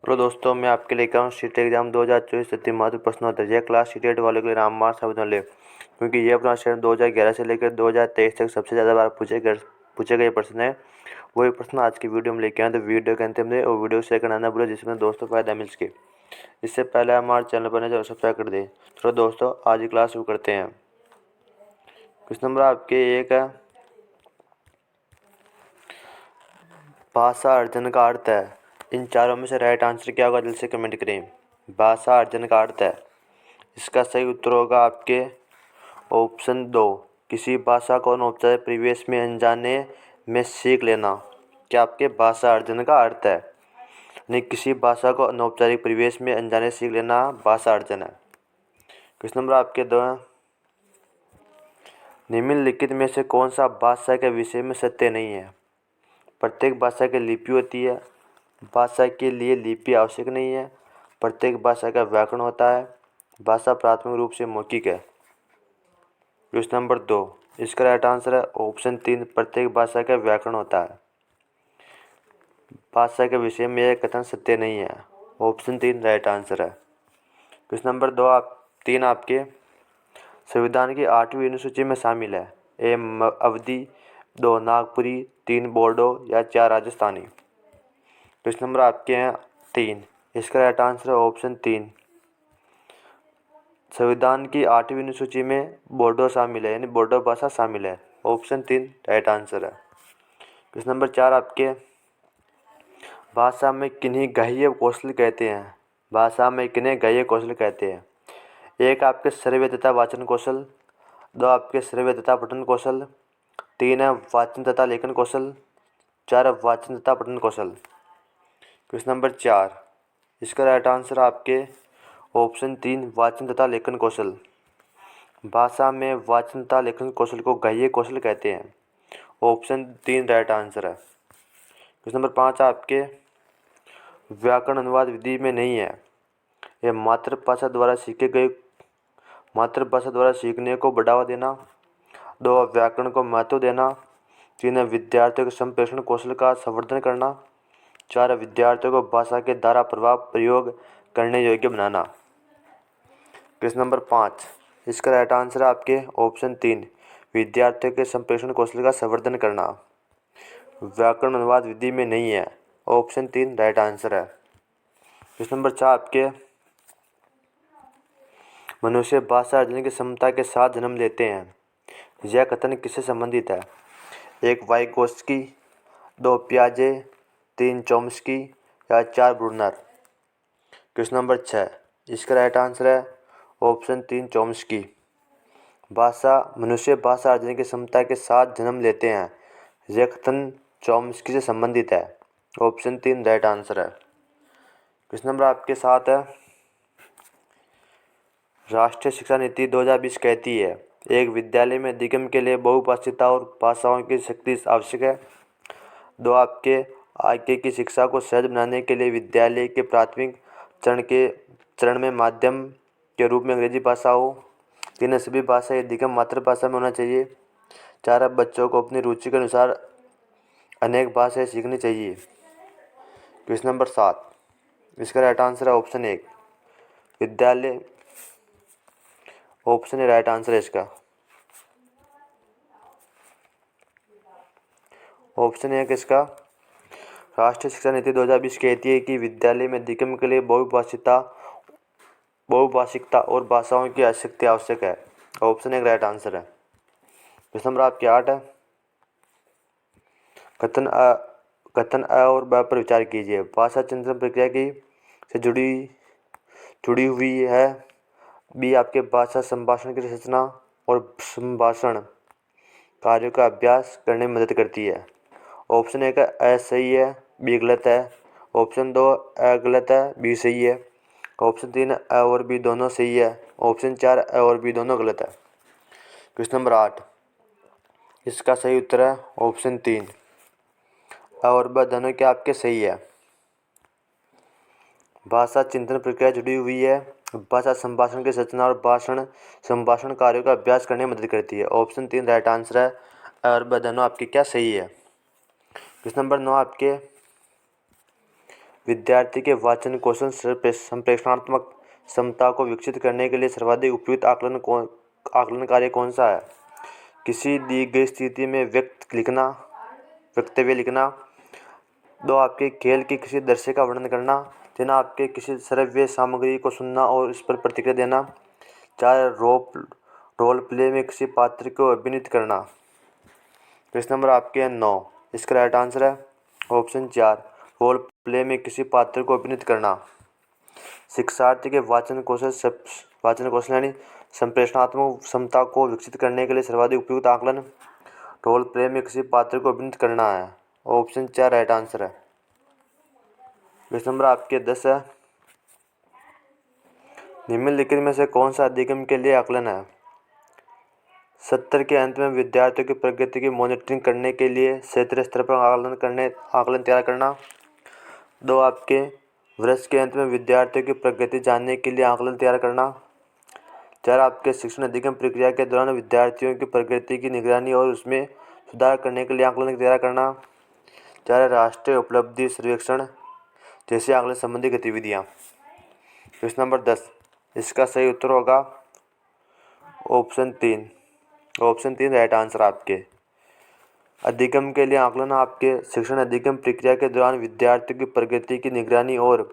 Hello दोस्तों, मैं आपके लेकर आऊँ सीटेट एग्जाम 2024 अति महत्वपूर्ण प्रश्नोत्तर। यह क्लास सीटेट वालों के लिए रामबाण साबित होने ले, क्योंकि यह प्रश्न 2011 से लेकर 2023 तक सबसे ज़्यादा बार पूछे गए प्रश्न है। वही प्रश्न आज की वीडियो में लेके आए, तो वीडियो के अंतिम में और वीडियो शेयर करना ना भूलें, जिसमें दोस्तों फायदा मिल सके। इससे पहले हमारे चैनल पर जो सब्सक्राइब कर दें। चलो दोस्तों, आज की क्लास शुरू करते हैं। क्वेश्चन नंबर आपके एक है, भाषा अर्जन का अर्थ है। इन चारों में से राइट आंसर क्या होगा, जल्दी से कमेंट करें। भाषा अर्जन का अर्थ है, इसका सही उत्तर होगा आपके ऑप्शन 2, किसी भाषा को अनौपचारिक परिवेश में अनजाने में सीख लेना। क्या आपके भाषा अर्जन का अर्थ है, नहीं, किसी भाषा को अनौपचारिक परिवेश में अनजाने सीख लेना भाषा अर्जन है। क्वेश्चन नंबर आपके 2, निम्नलिखित में से कौन सा भाषा के विषय में सत्य नहीं है। प्रत्येक भाषा की लिपि होती है, भाषा के लिए लिपि आवश्यक नहीं है, प्रत्येक भाषा का व्याकरण होता है, भाषा प्राथमिक रूप से मौखिक है। क्वेश्चन नंबर 2, इसका राइट आंसर है ऑप्शन 3, प्रत्येक भाषा का व्याकरण होता है। भाषा के विषय में यह कथन सत्य नहीं है। ऑप्शन 3 राइट आंसर है। क्वेश्चन नंबर 3 आपके संविधान की 8वीं अनुसूची में शामिल है। ए अवधी, 2 नागपुरी, 3 बोडो या 4 राजस्थानी। क्वेश्चन नंबर आपके हैं 3, इसका राइट आंसर है ऑप्शन 3, संविधान की 8वीं अनुसूची में बोडो शामिल है, यानी बोडो भाषा शामिल है। ऑप्शन 3 राइट आंसर है। क्वेश्चन नंबर 4 आपके, भाषा में किन्हीं ग्राह्य कौशल कहते हैं। भाषा में किन्हें ग्राह्य कौशल कहते हैं। एक आपके श्रव्य तथा वाचन कौशल, 2 आपके श्रव्य तथा पठन कौशल, 3 है वाचन तथा लेखन कौशल, 4 वाचन तथा पठन कौशल। क्वेश्चन नंबर 4, इसका राइट आंसर आपके ऑप्शन 3 वाचन तथा लेखन कौशल। भाषा में वाचन तथा लेखन कौशल को ग्राह्य कौशल कहते हैं। ऑप्शन 3 राइट आंसर है। क्वेश्चन नंबर 5 आपके, व्याकरण अनुवाद विधि में नहीं है। यह मातृभाषा द्वारा सीखने को बढ़ावा देना, 2 व्याकरण को महत्व देना, 3 विद्यार्थियों के संप्रेषण कौशल का संवर्धन करना, 4 विद्यार्थियों को भाषा के धारा प्रभाव प्रयोग करने योग्य बनाना। क्वेश्चन नंबर 5, इसका राइट आंसर है आपके ऑप्शन 3, विद्यार्थियों के संप्रेषण कौशल का संवर्धन करना। व्याकरण अनुवाद विधि में नहीं है। ऑप्शन 3 राइट आंसर है। क्वेश्चन नंबर 4 आपके, मनुष्य भाषा अर्जन की क्षमता के साथ जन्म लेते हैं। यह कथन किससे संबंधित है। 1 वाइगोत्स्की, 2 पियाजे, 3 चॉम्स्की या 4 ब्रूनर। क्वेश्चन नंबर 6, इसका राइट आंसर है ऑप्शन 3 चॉम्स्की। मनुष्य भाषा अर्जन की क्षमता के साथ जन्म लेते हैं, यह कथन चॉम्स्की से संबंधित है। ऑप्शन 3 राइट आंसर है। क्वेश्चन नंबर आपके 7 है, राष्ट्रीय शिक्षा नीति 2020 कहती है, एक विद्यालय में अधिगम के लिए बहुभाषिता और भाषाओं की शक्ति आवश्यक है। 2 आपके, आगे की शिक्षा को सहज बनाने के लिए विद्यालय के प्राथमिक चरण में माध्यम के रूप में अंग्रेजी भाषा हो। 3 सभी भाषाएं अधिगम मातृभाषा में होना चाहिए। 4 बच्चों को अपनी रुचि के अनुसार अनेक भाषाएं सीखनी चाहिए। क्वेश्चन नंबर 7, इसका राइट आंसर है ऑप्शन 1, विद्यालय। ऑप्शन ए राइट आंसर है इसका। ऑप्शन ए किसका, राष्ट्रीय शिक्षा नीति 2020 कहती है कि विद्यालय में अधिगम के लिए बहुभाषिकता और भाषाओं की शक्ति आवश्यक है। ऑप्शन ए राइट आंसर है। क्वेश्चन नंबर आपके 8 है, कथन अ और ब पर विचार कीजिए। भाषा चिंतन प्रक्रिया की से जुड़ी हुई है। बी आपके भाषा संभाषण की रचना और संभाषण कार्यों का अभ्यास करने में मदद करती है। ऑप्शन ए का अ सही है, बी गलत है। ऑप्शन 2 अ गलत है, बी सही है। ऑप्शन 3 अ और बी दोनों सही है। ऑप्शन 4 अ और बी दोनों गलत है। क्वेश्चन नंबर 8, इसका सही उत्तर है ऑप्शन 3, अ और ब दोनों क्या आपके सही है। भाषा चिंतन प्रक्रिया जुड़ी हुई है। भाषा संभाषण की रचना और भाषण संभाषण कार्यों का अभ्यास करने में मदद करती है। ऑप्शन 3 राइट आंसर है, अ और ब दोनों आपके क्या सही है। क्वेश्चन नंबर 9 आपके, विद्यार्थी के वाचन कौशल संप्रेषणात्मक क्षमता को विकसित करने के लिए सर्वाधिक उपयुक्त आकलन कार्य कौन सा है? किसी दी गई स्थिति में वक्तव्य लिखना। 2 आपके खेल के किसी दृश्य का वर्णन करना। 3 आपके किसी श्रव्य सामग्री को सुनना और इस पर प्रतिक्रिया देना। 4 रोल प्ले में किसी पात्र को अभिनीत करना। क्वेश्चन नंबर आपके 9, इसका राइट आंसर है ऑप्शन 4, रोल प्ले में किसी पात्र को अभिनीत करना। शिक्षार्थी के वाचन कौशल यानी संप्रेषणात्मक क्षमता को विकसित करने के लिए सर्वाधिक उपयुक्त आकलन रोल प्ले में किसी पात्र को अभिनीत करना है। ऑप्शन 4 राइट आंसर है। क्वेश्चन नंबर आपके 10 है, निम्नलिखित में से कौन सा अधिगम के लिए आकलन है? सत्र के अंत में विद्यार्थियों की प्रगति की मॉनिटरिंग करने के लिए क्षेत्रीय स्तर पर आकलन तैयार करना। 2 आपके वर्ष के अंत में विद्यार्थियों की प्रगति जानने के लिए आकलन तैयार करना। 4 आपके शिक्षण अधिगम प्रक्रिया के दौरान विद्यार्थियों की प्रगति की निगरानी और उसमें सुधार करने के लिए आकलन तैयार करना। 4 राष्ट्रीय उपलब्धि सर्वेक्षण जैसे आकलन संबंधी गतिविधियाँ। क्वेश्चन नंबर 10, इसका सही उत्तर होगा ऑप्शन 3। ऑप्शन 3 राइट आंसर आपके। अधिगम के लिए आकलन आपके शिक्षण अधिगम प्रक्रिया के दौरान विद्यार्थियों की प्रगति की निगरानी और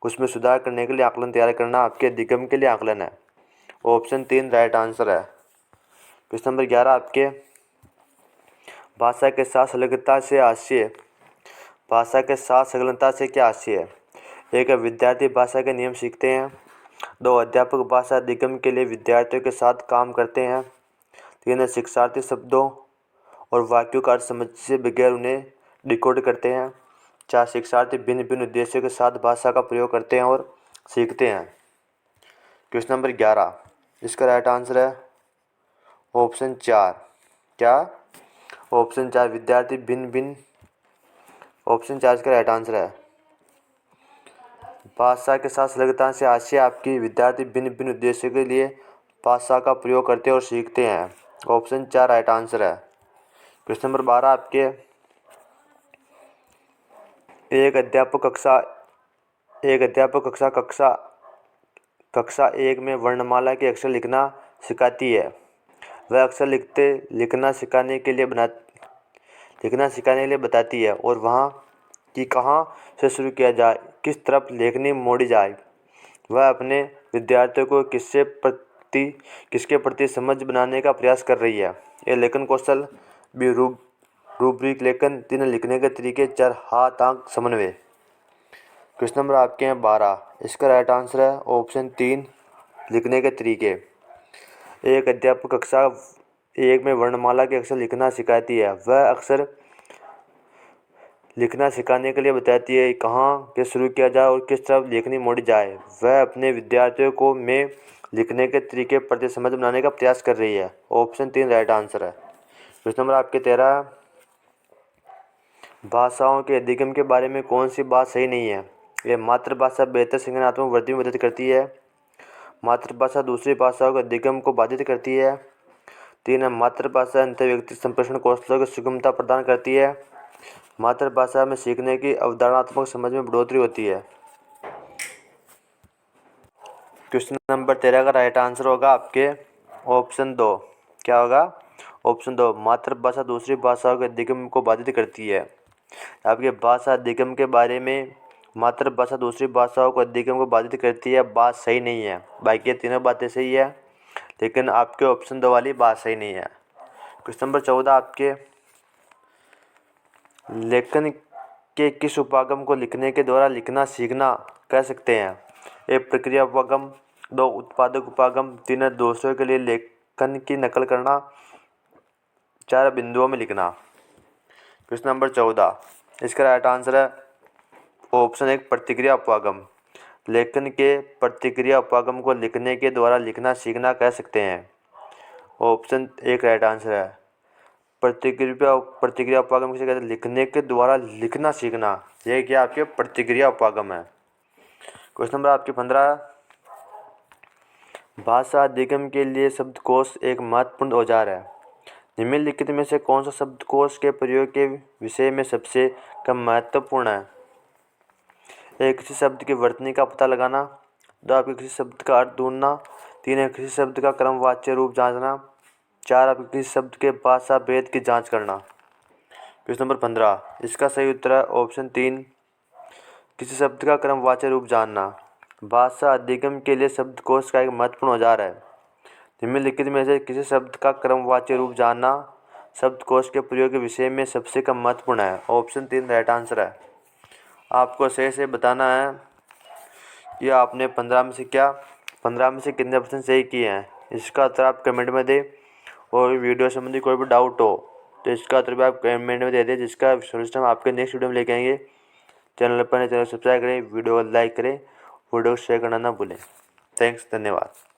उसमें सुधार करने के लिए आकलन तैयार करना आपके अधिगम के लिए आकलन है। ऑप्शन 3 राइट आंसर है। क्वेश्चन नंबर 11 आपके, भाषा के साथ संलग्नता से हास्य। भाषा के साथ संलग्नता से क्या हास्य है? 1 विद्यार्थी भाषा के नियम सीखते हैं। 2 अध्यापक भाषा अधिगम के लिए विद्यार्थियों के साथ काम करते हैं। 3 शिक्षार्थी शब्दों और वाक्यों का अर्थ समझे बगैर उन्हें डिकोड करते हैं। 4 शिक्षार्थी भिन्न भिन्न उद्देश्यों के साथ भाषा का प्रयोग करते हैं और सीखते हैं। क्वेश्चन नंबर 11, इसका राइट आंसर है ऑप्शन 4। क्या? ऑप्शन 4 विद्यार्थी भिन्न भिन्न। ऑप्शन 4 इसका राइट आंसर है। भाषा के साथ संलग्नता से हास्य आपकी विद्यार्थी भिन्न भिन्न उद्देश्यों के लिए भाषा का प्रयोग करते हैं और सीखते हैं। ऑप्शन 4 राइट आंसर है। क्वेश्चन नंबर 12 आपके, एक अध्यापक कक्षा 1 में वर्णमाला के अक्षर लिखना सिखाती है। वह अक्षर लिखना सिखाने के लिए बताती है और वहाँ कि कहाँ से शुरू किया जाए, किस तरफ लेखनी मोड़ी जाए। वह अपने विद्यार्थियों को किसके प्रति समझ बनाने का प्रयास कर रही है। ये लेखन कौशल भी रूब्रिक लेखन, 3 लिखने के तरीके, 4 हाथ आंख समन्वय। क्वेश्चन नंबर आपके हैं 12, इसका राइट आंसर है ऑप्शन 3 लिखने के तरीके। एक अध्यापक कक्षा 1 में वर्णमाला के अक्षर लिखना सिखाती है। वह अक्षर लिखना सिखाने के लिए बताती है कहाँ से शुरू किया जाए और किस तरफ लेखनी मोड़ी जाए। वह अपने विद्यार्थियों को में लिखने के तरीके प्रति समझ बनाने का प्रयास कर रही है। ऑप्शन 3 राइट आंसर है। क्वेश्चन नंबर आपके 13, भाषाओं के अधिगम के बारे में कौन सी बात सही नहीं है? ये मातृभाषा बेहतर संज्ञानात्मक वृद्धि में मदद करती है। मातृभाषा दूसरी भाषाओं के अधिगम को बाधित करती है। 3 मातृभाषा अंतर्व्यक्तिक संप्रेषण कौशलों की सुगमता प्रदान करती है। मातृभाषा में सीखने की अवधारणात्मक समझ में बढ़ोतरी होती है। क्वेश्चन नंबर 13 का राइट आंसर होगा आपके ऑप्शन 2। क्या होगा? ऑप्शन 2 मातृभाषा दूसरी भाषाओं के अधिगम को बाधित करती है। आपके भाषा अधिगम के बारे में मातृभाषा दूसरी भाषाओं को अधिगम को बाधित करती है बात सही नहीं है। बाकी ये तीनों बातें सही है, लेकिन आपके ऑप्शन 2 वाली बात सही नहीं है। क्वेश्चन नंबर 14 आपके, लेखन के किस उपागम को लिखने के द्वारा लिखना सीखना कह सकते हैं? 1 प्रक्रिया उपागम, 2 उत्पादक उपागम, 3 दूसरों के लिए लेखन की नकल करना, 4 बिंदुओं में लिखना। क्वेश्चन नंबर 14, इसका राइट आंसर है ऑप्शन 1 प्रतिक्रिया उपागम। लेखन के प्रतिक्रिया उपागम को लिखने के द्वारा लिखना सीखना कह सकते हैं। ऑप्शन 1 राइट आंसर है। प्रतिक्रिया उपागम किसे कहते हैं? लिखने के द्वारा लिखना सीखना, यह क्या आपके प्रतिक्रिया उपागम है। क्वेश्चन नंबर आपके 15, भाषा अधिगम के लिए शब्दकोश एक महत्वपूर्ण औजार है। निम्नलिखित में से कौन सा शब्दकोश के प्रयोग के विषय में सबसे कम महत्वपूर्ण है? 1 किसी शब्द की वर्तनी का पता लगाना। 2 आपके किसी शब्द का अर्थ ढूंढना। 3 है किसी शब्द का क्रमवाच्य रूप जांचना। 4 आपके किसी शब्द के भाषा भेद की जांच करना। क्वेश्चन नंबर 15, इसका सही उत्तर है ऑप्शन 3, किसी शब्द का क्रमवाच्य रूप जानना। भाषा अधिगम के लिए शब्दकोश का एक महत्वपूर्ण औजार है। निम्नलिखित में से किसी शब्द का क्रमवाच्य रूप जानना शब्दकोश के प्रयोग के विषय में सबसे कम महत्वपूर्ण है। ऑप्शन 3 राइट आंसर है। आपको सही से बताना है कि आपने 15 में से कितने प्रश्न सही किए हैं। इसका उत्तर आप कमेंट में दें और वीडियो संबंधी कोई भी डाउट हो तो इसका उत्तर भी आप कमेंट में दे दें, जिसका सोल्यूशन हम आपके नेक्स्ट वीडियो में लेके आएंगे। चैनल पर चैनल सब्सक्राइब करें, वीडियो को लाइक करें, वीडियो को शेयर करना ना भूलें। थैंक्स, धन्यवाद।